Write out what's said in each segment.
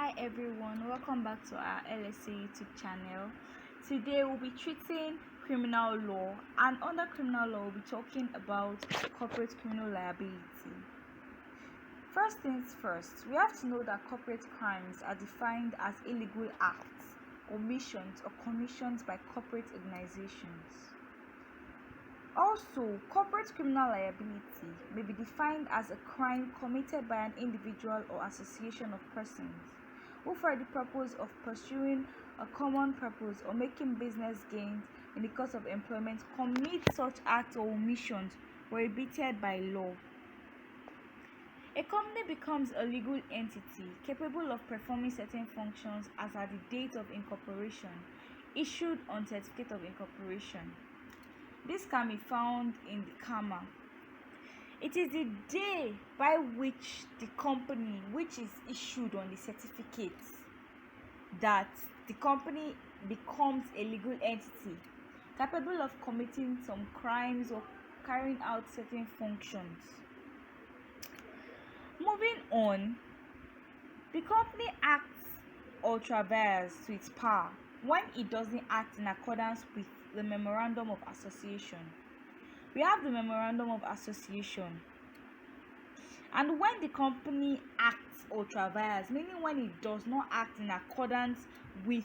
Hi everyone, welcome back to our LSA YouTube channel. Today we'll be treating criminal law, and under criminal law we'll be talking about corporate criminal liability. First things first, we have to know that corporate crimes are defined as illegal acts, omissions or commissions by corporate organizations. Also, corporate criminal liability may be defined as a crime committed by an individual or association of persons who, for the purpose of pursuing a common purpose or making business gains in the course of employment, commit such acts or omissions prohibited by law. A company becomes a legal entity capable of performing certain functions as at the date of incorporation issued on certificate of incorporation. This can be found in the comma. It is the day by which the company which is issued on the certificate that the company becomes a legal entity capable of committing some crimes or carrying out certain functions. Moving on, the company acts or traverses to its power when it doesn't act in accordance with the memorandum of association. We have the memorandum of association, and when the company acts or traverses, meaning when it does not act in accordance with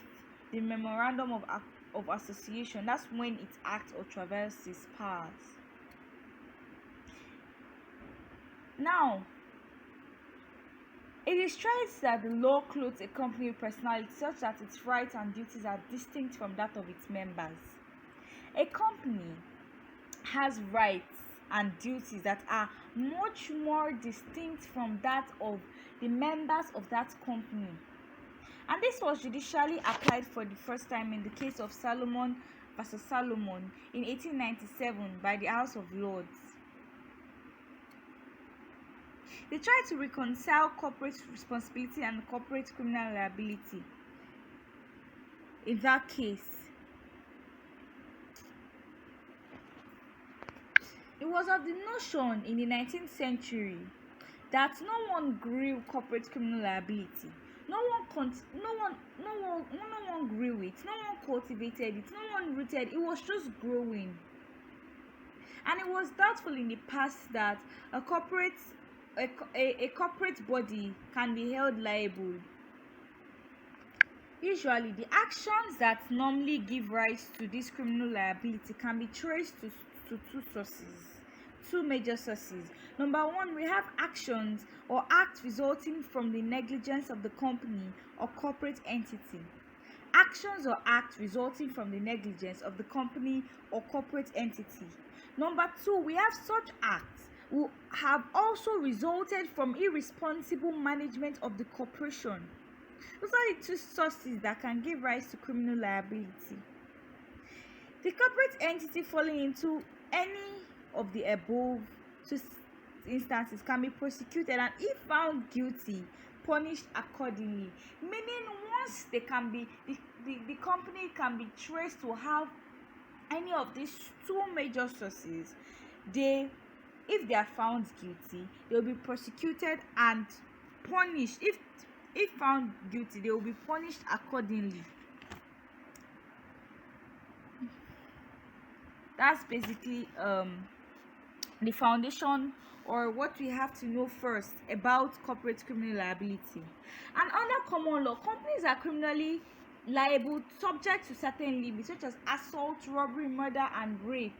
the memorandum of association, that's when it acts or traverses powers. Now, it is stressed that the law clothes a company with personality such that its rights and duties are distinct from that of its members. A company has rights and duties that are much more distinct from that of the members of that company. And this was judicially applied for the first time in the case of Solomon versus Solomon in 1897 by the House of Lords. They tried to reconcile corporate responsibility and corporate criminal liability. In that case, it was of the notion in the 19th century that no one grew corporate criminal liability. No one grew it. No one cultivated it. No one rooted. It was just growing. And it was doubtful in the past that a corporate body can be held liable. Usually, the actions that normally give rise to this criminal liability can be traced to two major sources. Number one, we have actions or acts resulting from the negligence of the company or corporate entity. Actions or acts resulting from the negligence of the company or corporate entity. Number two, we have such acts will have also resulted from irresponsible management of the corporation. Those are the two sources that can give rise to criminal liability. The corporate entity falling into any of the above two instances can be prosecuted and, if found guilty, punished accordingly. Meaning, once they can be the company can be traced to have any of these two major sources, if they are found guilty, they will be prosecuted and punished. If found guilty, they will be punished accordingly. That's basically the foundation, or what we have to know first about corporate criminal liability. And under common law, companies are criminally liable subject to certain limits such as assault, robbery, murder, and rape.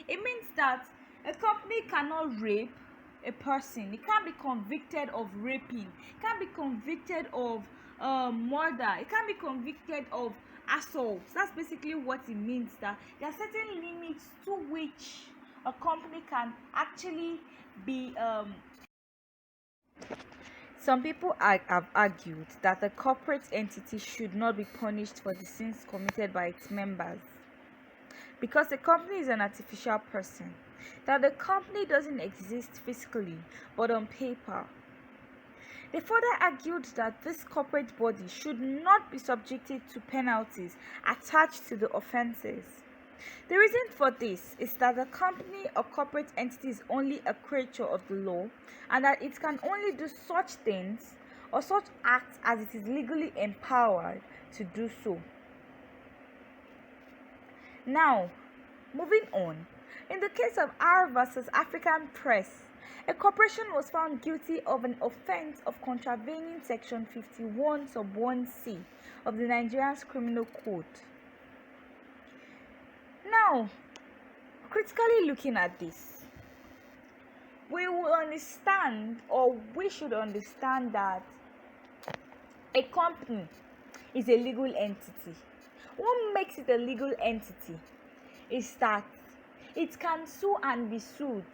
It means that a company cannot rape a person. It can't be convicted of raping. It can't be convicted of murder. It can't be convicted of assault. That's basically what it means, that there are certain limits to which a company can actually be Some people have argued that the corporate entity should not be punished for the sins committed by its members because the company is an artificial person, that the company doesn't exist physically but on paper. They further argued that this corporate body should not be subjected to penalties attached to the offenses. The reason for this is that the company or corporate entity is only a creature of the law, and that it can only do such things or such acts as it is legally empowered to do so. Now, moving on. In the case of R versus African Press, a corporation was found guilty of an offense of contravening Section 51 sub 1C of the Nigerian Criminal Code. Now, critically looking at this, we will understand, or we should understand, that a company is a legal entity. What makes it a legal entity is that it can sue and be sued.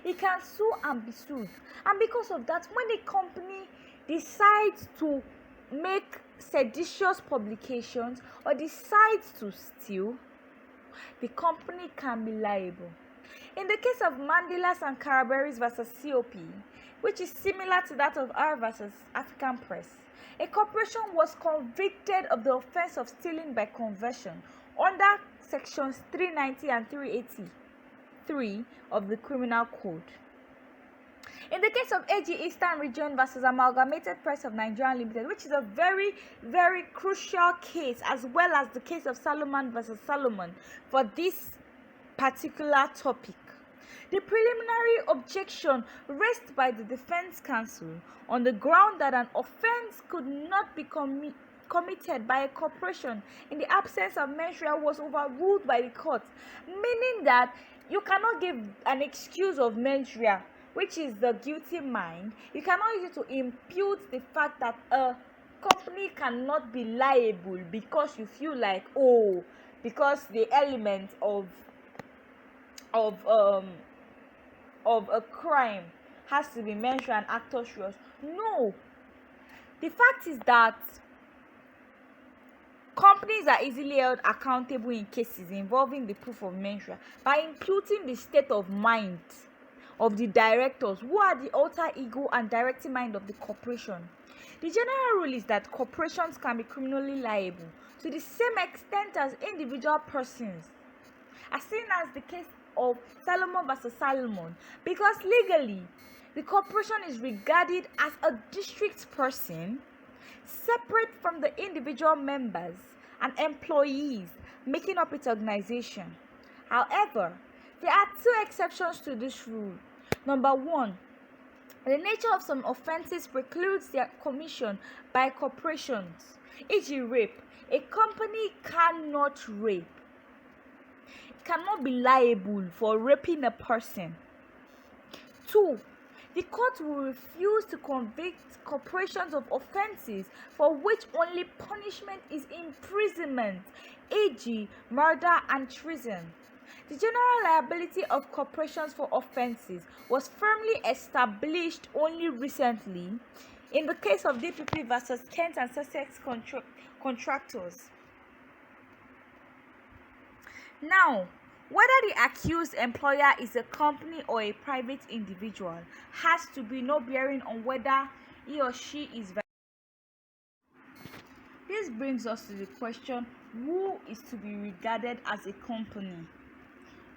It can sue and be sued. And because of that, when a company decides to make seditious publications or decides to steal, the company can be liable. In the case of Mandelas and Caraberries versus COP, which is similar to that of R versus African Press, a corporation was convicted of the offense of stealing by conversion under sections 390 and 383 of the Criminal Code. In the case of AG Eastern Region versus Amalgamated Press of Nigeria Limited, which is a very, very crucial case, as well as the case of Salomon versus Salomon for this particular topic, the preliminary objection raised by the defense counsel on the ground that an offense could not be committed by a corporation in the absence of mens rea was overruled by the court, meaning that you cannot give an excuse of mens rea, which is the guilty mind. You cannot use it to impute the fact that a company cannot be liable because you feel like, because the element of a crime has to be mens rea and actus reus. No. The fact is that companies are easily held accountable in cases involving the proof of mens rea by imputing the state of mind of the directors, who are the alter ego and directing mind of the corporation. The general rule is that corporations can be criminally liable to the same extent as individual persons, as seen as the case of Salomon versus Salomon, because legally the corporation is regarded as a distinct person separate from the individual members and employees making up its organization. However, there are two exceptions to this rule. Number one, the nature of some offenses precludes their commission by corporations, e.g. rape. A company cannot rape. It cannot be liable for raping a person. Two, the court will refuse to convict corporations of offenses for which only punishment is imprisonment, e.g. murder and treason. The general liability of corporations for offenses was firmly established only recently in the case of DPP versus Kent and Sussex contractors. Now, whether the accused employer is a company or a private individual has to be no bearing on whether he or she is. This brings us to the question, who is to be regarded as a company?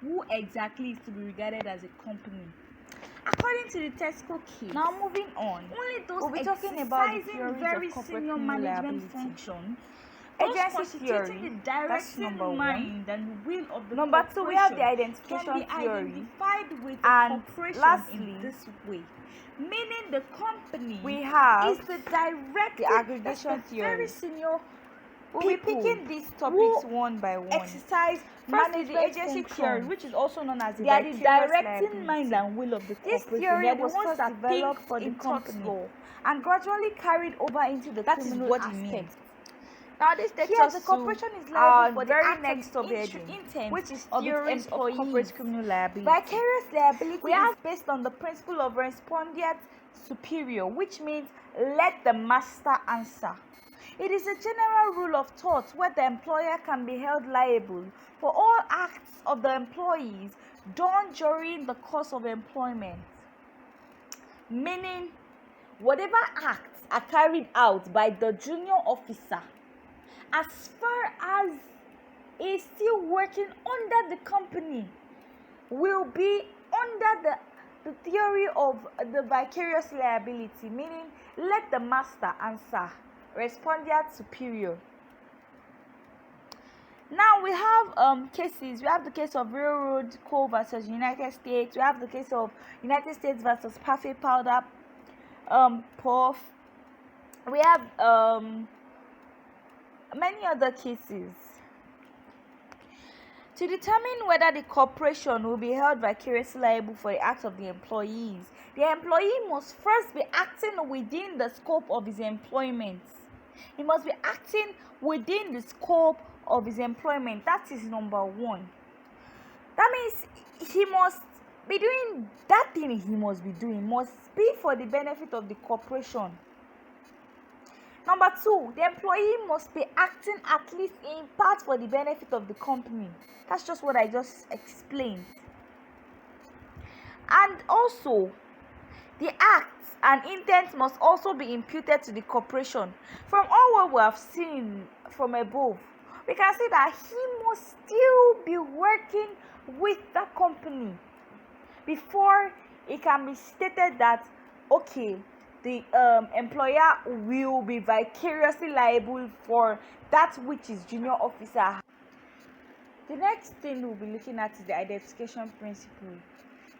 Who exactly is to be regarded as a company? According to the Tesco case. Now moving on, only those exercising very senior management function, agency theory, the directing mind and will of the Number two, we have the identification can be theory. identified with And the corporation lastly, in this way, meaning the company we have is the direct, the aggregation very theory. senior We'll be people picking these topics who one by one. exercise Firstly, the management agency function. theory, which is also known as the They are the vicarious directing liability. mind and will of the This corporation. theory They are the was ones first that developed think for the in tort company law. and gradually carried over into the That is criminal what it aspect. means. Now this takes Here, us the to corporation is our liable for the very act next of subheading, intent which is of its theories of employees. corporate criminal liability. Vicarious liability We have is based on the principle of respondeat superior, which means let the master answer. It is a general rule of thought where the employer can be held liable for all acts of the employees done during the course of employment. Meaning, whatever acts are carried out by the junior officer, as far as he is still working under the company, will be under the theory of the vicarious liability, meaning let the master answer, respondeat superior. Now we have cases. We have the case of Railroad Co. versus United States. We have the case of United States versus Perfect Powder Puff. We have many other cases. To determine whether the corporation will be held vicariously liable for the acts of the employees, the employee must first be acting within the scope of his employment. He must be acting within the scope of his employment. That is number one. That means he must be doing that thing he must be doing, must be for the benefit of the corporation. Number two, the employee must be acting at least in part for the benefit of the company. That's just what I just explained. And also, the acts and intent must also be imputed to the corporation. From all what we have seen from above, we can see that he must still be working with the company before it can be stated that, okay, the employer will be vicariously liable for that which is junior officer. The next thing we'll be looking at is the identification principle.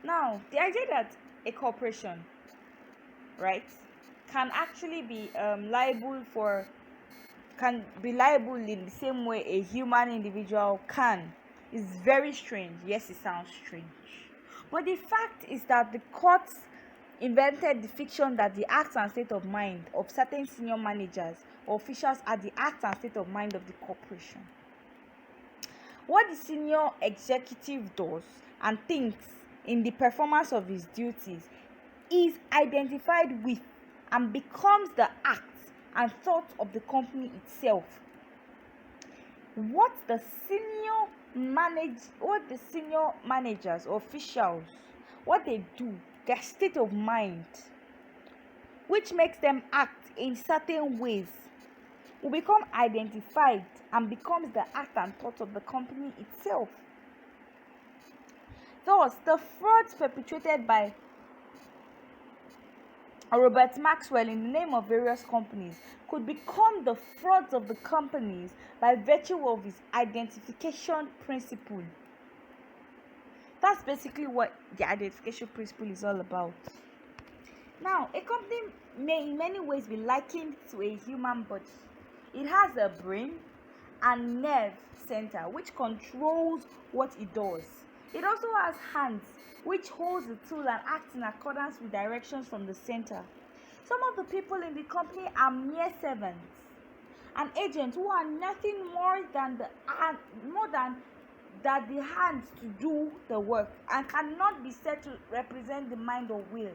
Now, the idea that a corporation, right, can actually be liable in the same way a human individual can is very strange. Yes, it sounds strange. But the fact is that the courts invented the fiction that the acts and state of mind of certain senior managers or officials are the acts and state of mind of the corporation. What the senior executive does and thinks in the performance of his duties is identified with and becomes the acts and thoughts of the company itself. What the senior managers or officials, what they do, their state of mind, which makes them act in certain ways, will become identified and becomes the act and thought of the company itself. Thus, the frauds perpetrated by Robert Maxwell in the name of various companies could become the frauds of the companies by virtue of his identification principle. That's basically what the identification principle is all about. Now, a company may in many ways be likened to a human body. It has a brain and nerve center which controls what it does. It also has hands which holds the tool and acts in accordance with directions from the center. Some of the people in the company are mere servants and agents who are nothing more than the hands to do the work and cannot be said to represent the mind or will.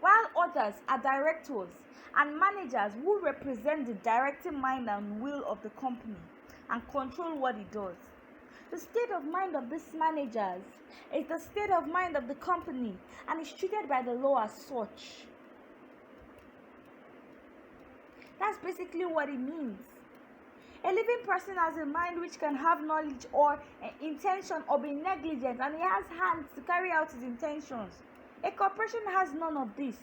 While others are directors and managers who represent the directing mind and will of the company and control what it does. The state of mind of these managers is the state of mind of the company and is treated by the law as such. That's basically what it means. A living person has a mind which can have knowledge or intention or be negligent, and he has hands to carry out his intentions. A corporation has none of this.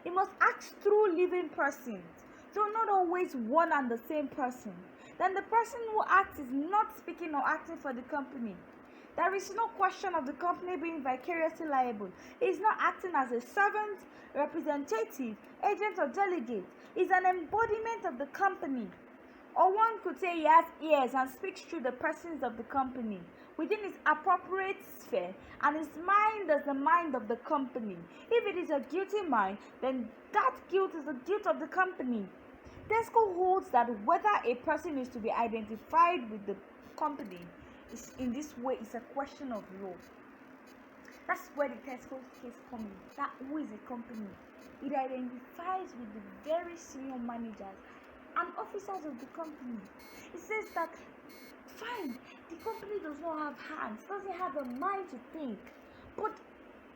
It must act through living persons, though not always one and the same person. Then the person who acts is not speaking or acting for the company. There is no question of the company being vicariously liable. He is not acting as a servant, representative, agent, or delegate. He is an embodiment of the company. Or one could say he has ears and speaks through the persons of the company within his appropriate sphere, and his mind is the mind of the company. If it is a guilty mind, then that guilt is the guilt of the company. Tesco holds that whether a person is to be identified with the company is in this way is a question of law. That's where the Tesco case comes in. That who is a company? It identifies with the very senior managers and officers of the company. It says that fine, the company does not have hands, doesn't have a mind to think, but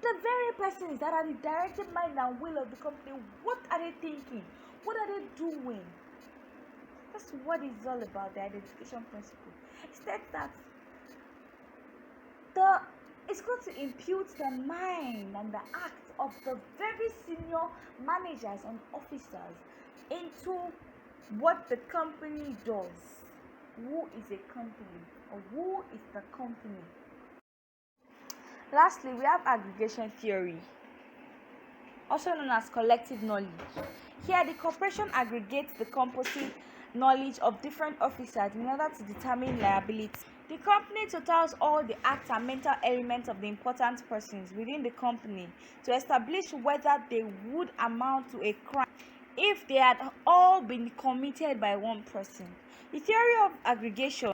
the very persons that are the directed mind and will of the company, what are they thinking? What are they doing? That's what it's all about, the identification principle. It states that the It's going to impute the mind and the act of the very senior managers and officers into what the company does. Who is a company, or who is the company? Lastly, we have aggregation theory, also known as collective knowledge. Here, the corporation aggregates the composite knowledge of different officers in order to determine liability. The company totals all the acts and mental elements of the important persons within the company to establish whether they would amount to a crime if they had all been committed by one person. The theory of aggregation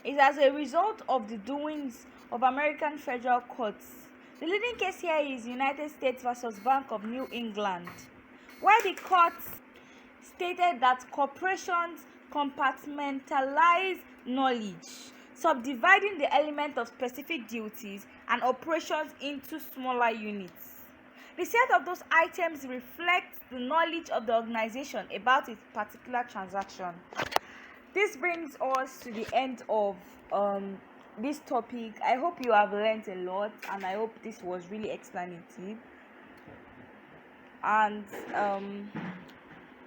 is as a result of the doings of American federal courts. The leading case here is United States versus Bank of New England, where the courts stated that corporations compartmentalize knowledge, subdividing the element of specific duties and operations into smaller units. The set of those items reflects the knowledge of the organization about its particular transaction. This brings us to the end of this topic. I hope you have learned a lot, and I hope this was really explanative. And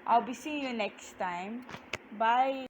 I'll be seeing you next time. Bye.